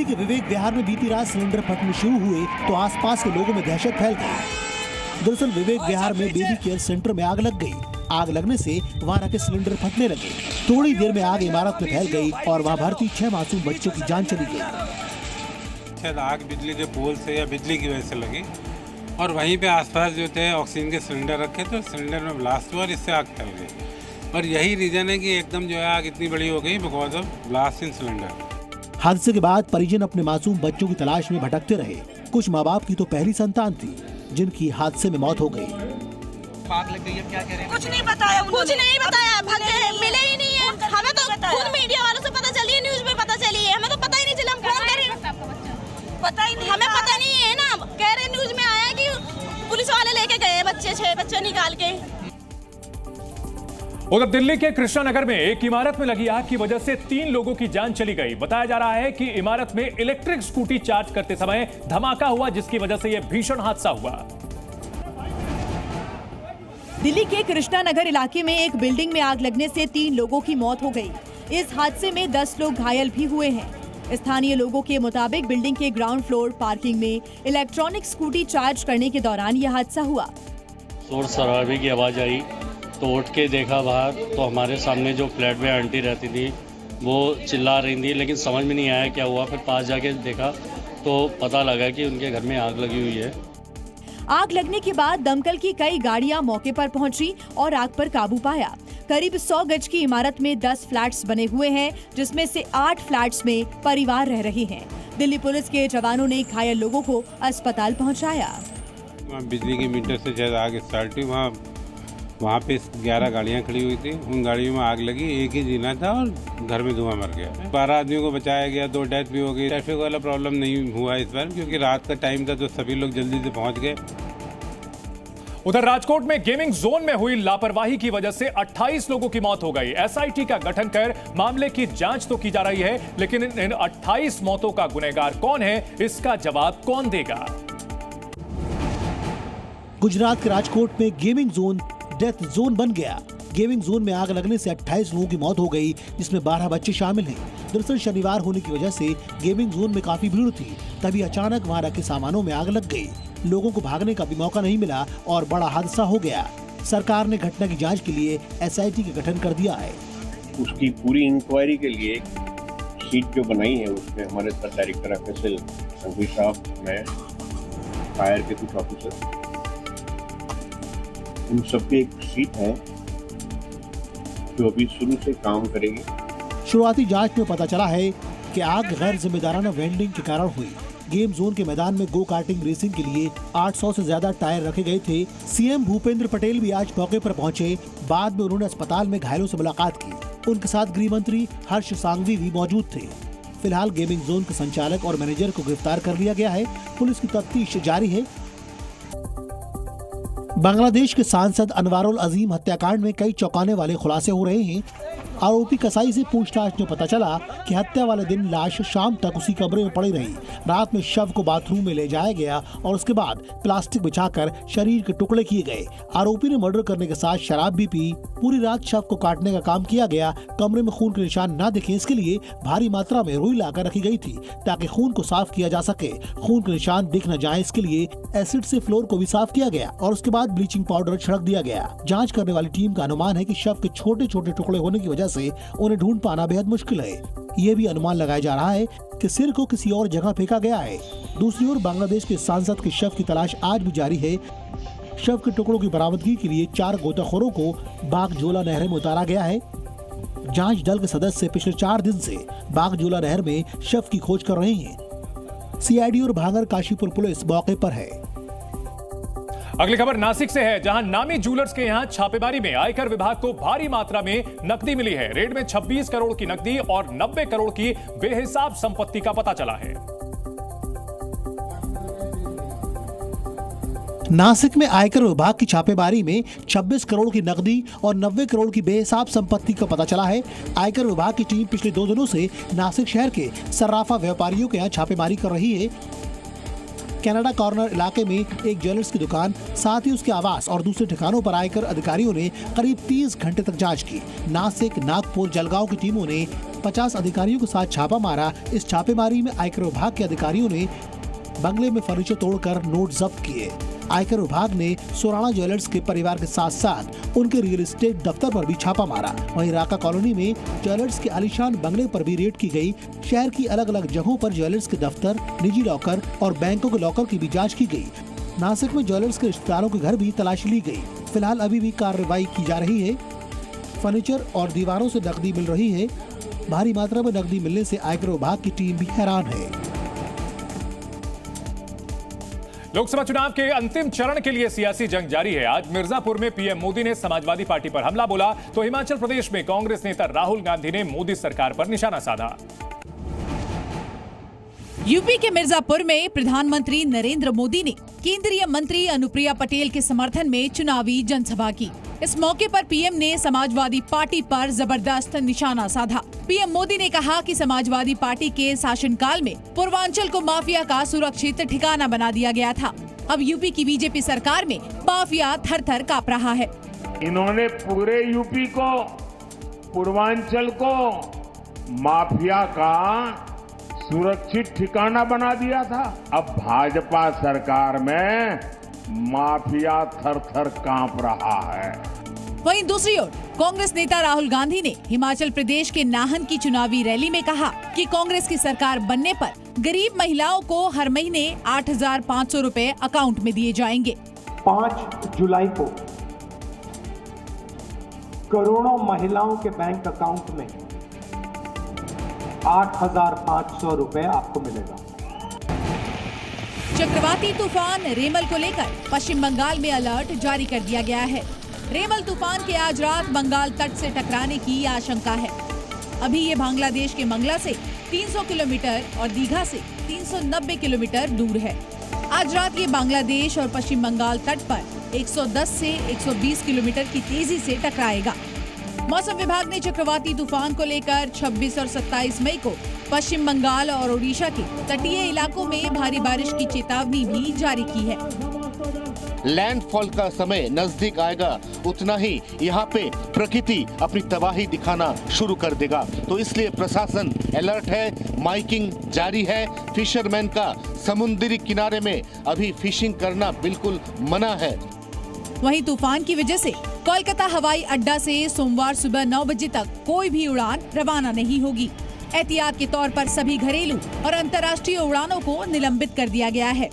दिल्ली के विवेक विहार में बीती रात सिलेंडर फटने शुरू हुए तो आसपास के लोगों में दहशत फैल गई। दरअसल विवेक विहार में बेबी केयर सेंटर में आग लग गई। आग लगने से वहां रखे सिलेंडर फटने लगे। थोड़ी देर में आग इमारत में फैल गई और वहां भर्ती 6 मासूम बच्चों की जान चली गई। शायद आग बिजली के पोल से या बिजली की वजह से लगी और वहीं पे आसपास जो थे ऑक्सीजन के सिलेंडर रखे तो सिलेंडर में ब्लास्ट हुआ और इससे आग फैल गई। और यही रीजन है कि एकदम जो है आग इतनी बड़ी हो गई because of blast in cylinder. हादसे के बाद परिजन अपने मासूम बच्चों की तलाश में भटकते रहे। कुछ माँ बाप की तो पहली संतान थी जिनकी हादसे में मौत हो गई। आग लग गई है, क्या कह रहे हैं? कुछ नहीं बताया, भागे मिले ही नहीं है। हमें तो खुद मीडिया वालों से पता चली है, न्यूज में पता चली है, हमें तो पता ही नहीं चला। हम फोन कर रहे हैं, पता ही नहीं, हमें पता नहीं है ना। कह रहे न्यूज में आया कि पुलिस वाले लेके गए बच्चे, 6 बच्चे निकाल के। उधर दिल्ली के कृष्णा नगर में एक इमारत में लगी आग की वजह से 3 लोगों की जान चली गई। बताया जा रहा है कि इमारत में इलेक्ट्रिक स्कूटी चार्ज करते समय धमाका हुआ जिसकी वजह से यह भीषण हादसा हुआ। दिल्ली के कृष्णा नगर इलाके में एक बिल्डिंग में आग लगने से 3 लोगों की मौत हो गई। इस हादसे में 10 लोग घायल भी हुए हैं। स्थानीय लोगों के मुताबिक बिल्डिंग के ग्राउंड फ्लोर पार्किंग में इलेक्ट्रॉनिक स्कूटी चार्ज करने के दौरान यह हादसा हुआ। शोर शराबे की आवाज आई तो उठ के देखा बाहर तो हमारे सामने जो फ्लैट में आंटी रहती थी वो चिल्ला रही थी, लेकिन समझ में नहीं आया क्या हुआ। फिर पास जाके देखा तो पता लगा कि उनके घर में आग लगी हुई है। आग लगने के बाद दमकल की कई गाड़ियां मौके पर पहुंची और आग पर काबू पाया। करीब 100 गज की इमारत में 10 फ्लैट्स बने हुए हैं जिसमें से 8 फ्लैट्स में परिवार रह रहे हैं। दिल्ली पुलिस के जवानों ने घायल लोगों को अस्पताल पहुंचाया। बिजली की मीटर से शायद आग स्टार्ट हुई। वहाँ पे 11 गाड़ियाँ खड़ी हुई थी, उन गाड़ियों में आग लगी। एक ही जीना था और घर में धुआं मर गया। 12 आदमियों को बचाया गया, 2 डेथ भी हो गई। ट्रैफिक वाला प्रॉब्लम नहीं हुआ इस बार क्योंकि रात का टाइम था तो सभी लोग जल्दी से पहुँच गए। उधर राजकोट में गेमिंग जोन में हुई लापरवाही की वजह से 28 लोगों की मौत हो गई। एसआईटी का गठन कर मामले की जांच तो की जा रही है, लेकिन इन 28 मौतों का गुनहगार कौन है, इसका जवाब कौन देगा? गुजरात के राजकोट में गेमिंग जोन डेथ जोन बन गया। गेमिंग जोन में आग लगने से 28 लोगों की मौत हो गई जिसमें 12 बच्चे शामिल हैं। दरअसल शनिवार होने की वजह से गेमिंग जोन में काफी भीड़ थी, तभी अचानक वहां रखे सामानों में आग लग गई। लोगों को भागने का भी मौका नहीं मिला और बड़ा हादसा हो गया। सरकार ने घटना की जांच के लिए एसआईटी का गठन कर दिया है। उसकी पूरी इंक्वायरी के लिए शीट जो बनाई है उसमें हमारे साथ डायरेक्टर एफएसएल संघवी साहब, मैं, फायर के कुछ ऑफिसर, उन सबकी एक शीट है जो अभी शुरू से काम करेगी। शुरुआती जांच में पता चला है कि आग गैर जिम्मेदाराना वेंडिंग के कारण हुई। गेम जोन के मैदान में गो कार्टिंग रेसिंग के लिए 800 से ज्यादा टायर रखे गए थे। सीएम भूपेंद्र पटेल भी आज मौके पर पहुंचे। बाद में उन्होंने अस्पताल में घायलों से मुलाकात की। उनके साथ गृह मंत्री हर्ष सांघवी भी मौजूद थे। फिलहाल गेमिंग जोन के संचालक और मैनेजर को गिरफ्तार कर लिया गया है। पुलिस की तफ्तीश जारी है। बांग्लादेश के सांसद अनवारुल अजीम हत्याकांड में कई चौंकाने वाले खुलासे हो रहे हैं। आरोपी कसाई से पूछताछ में पता चला कि हत्या वाले दिन लाश शाम तक उसी कमरे में पड़ी रही। रात में शव को बाथरूम में ले जाया गया और उसके बाद प्लास्टिक बिछाकर शरीर के टुकड़े किए गए। आरोपी ने मर्डर करने के साथ शराब भी पी। पूरी रात शव को काटने का काम किया गया। कमरे में खून के निशान न दिखे इसके लिए भारी मात्रा में रुई लाकर रखी गई थी ताकि खून को साफ किया जा सके। खून के निशान दिख न जाए इसके लिए एसिड से फ्लोर को भी साफ किया गया और उसके बाद ब्लीचिंग पाउडर छिड़क दिया गया। जांच करने वाली टीम का अनुमान है कि शव के छोटे छोटे टुकड़े होने की वजह से उन्हें ढूंढ पाना बेहद मुश्किल है। ये भी अनुमान लगाया जा रहा है कि सिर को किसी और जगह फेंका गया है। दूसरी ओर बांग्लादेश के सांसद के शव की तलाश आज भी जारी है। शव के टुकड़ों की बरामदगी के लिए 4 गोताखोरों को बागजोला नहर में उतारा गया है। जांच दल के सदस्य पिछले 4 दिन से बागजोला नहर में शव की खोज कर रहे हैं। सीआईडी और भांगर काशीपुर पुलिस मौके पर है। अगली खबर नासिक से है, जहां नामी ज्वेलर्स के यहां छापेमारी में आयकर विभाग को भारी मात्रा में नकदी मिली है। रेड में 26 करोड़ की नकदी और 90 करोड़ की बेहिसाब संपत्ति का पता चला है। नासिक में आयकर विभाग की छापेमारी में 26 करोड़ की नकदी और 90 करोड़ की बेहिसाब संपत्ति का पता चला है। आयकर विभाग की टीम पिछले 2 दिनों से नासिक शहर के सर्राफा व्यापारियों के यहाँ छापेमारी कर रही है। कनाडा कॉर्नर इलाके में एक ज्वेलर्स की दुकान, साथ ही उसके आवास और दूसरे ठिकानों पर आयकर अधिकारियों ने करीब 30 घंटे तक जांच की। नासिक, नागपुर, जलगांव की टीमों ने 50 अधिकारियों के साथ छापा मारा। इस छापेमारी में आयकर विभाग के अधिकारियों ने बंगले में फर्नीचर तोड़कर नोट जब्त किए। आयकर विभाग ने सोराणा ज्वेलर्स के परिवार के साथ साथ उनके रियल एस्टेट दफ्तर पर भी छापा मारा। वहीं राका कॉलोनी में ज्वेलर्स के आलीशान बंगले पर भी रेड की गई। शहर की अलग अलग जगहों पर ज्वेलर्स के दफ्तर, निजी लॉकर और बैंकों के लॉकर की भी जांच की गई। नासिक में ज्वेलर्स के रिश्तेदारों के घर भी तलाशी ली गई। फिलहाल अभी भी कार्रवाई की जा रही है। फर्नीचर और दीवारों से नकदी मिल रही है। भारी मात्रा में नकदी मिलने से आयकर विभाग की टीम भी हैरान है। लोकसभा चुनाव के अंतिम चरण के लिए सियासी जंग जारी है। आज मिर्जापुर में पीएम मोदी ने समाजवादी पार्टी पर हमला बोला, तो हिमाचल प्रदेश में कांग्रेस नेता राहुल गांधी ने मोदी सरकार पर निशाना साधा। यूपी के मिर्जापुर में प्रधानमंत्री नरेंद्र मोदी ने केंद्रीय मंत्री अनुप्रिया पटेल के समर्थन में चुनावी जनसभा की। इस मौके पर पीएम ने समाजवादी पार्टी पर जबरदस्त निशाना साधा। पीएम मोदी ने कहा कि समाजवादी पार्टी के शासनकाल में पूर्वांचल को माफिया का सुरक्षित ठिकाना बना दिया गया था। अब यूपी की बीजेपी सरकार में माफिया थर-थर कांप रहा है। इन्होंने पूरे यूपी को, पूर्वांचल को माफिया का सुरक्षित ठिकाना बना दिया था। अब भाजपा सरकार में माफिया थर-थर कांप रहा है। वहीं दूसरी ओर कांग्रेस नेता राहुल गांधी ने हिमाचल प्रदेश के नाहन की चुनावी रैली में कहा कि कांग्रेस की सरकार बनने पर गरीब महिलाओं को हर महीने 8,500 रुपए अकाउंट में दिए जाएंगे। 5 जुलाई को करोड़ों महिलाओं के बैंक अकाउंट में 8,500 रुपए आपको मिलेगा। चक्रवाती तूफान रेमल को लेकर पश्चिम बंगाल में अलर्ट जारी कर दिया गया है। रेमल तूफान के आज रात बंगाल तट से टकराने की आशंका है। अभी ये बांग्लादेश के मंगला से 300 किलोमीटर और दीघा से 390 किलोमीटर दूर है। आज रात ये बांग्लादेश और पश्चिम बंगाल तट पर 110 से 120 किलोमीटर की तेजी से टकराएगा। मौसम विभाग ने चक्रवाती तूफान को लेकर 26 और 27 मई को पश्चिम बंगाल और ओडिशा के तटीय इलाकों में भारी बारिश की चेतावनी भी जारी की है। लैंडफॉल का समय नजदीक आएगा, उतना ही यहाँ पे प्रकृति अपनी तबाही दिखाना शुरू कर देगा। तो इसलिए प्रशासन अलर्ट है, माइकिंग जारी है। फिशरमैन का समुद्री किनारे में अभी फिशिंग करना बिल्कुल मना है। वहीं तूफान की वजह से कोलकाता हवाई अड्डा से सोमवार सुबह 9 बजे तक कोई भी उड़ान रवाना नहीं होगी। एहतियात के तौर पर सभी घरेलू और अंतर्राष्ट्रीय उड़ानों को निलंबित कर दिया गया है।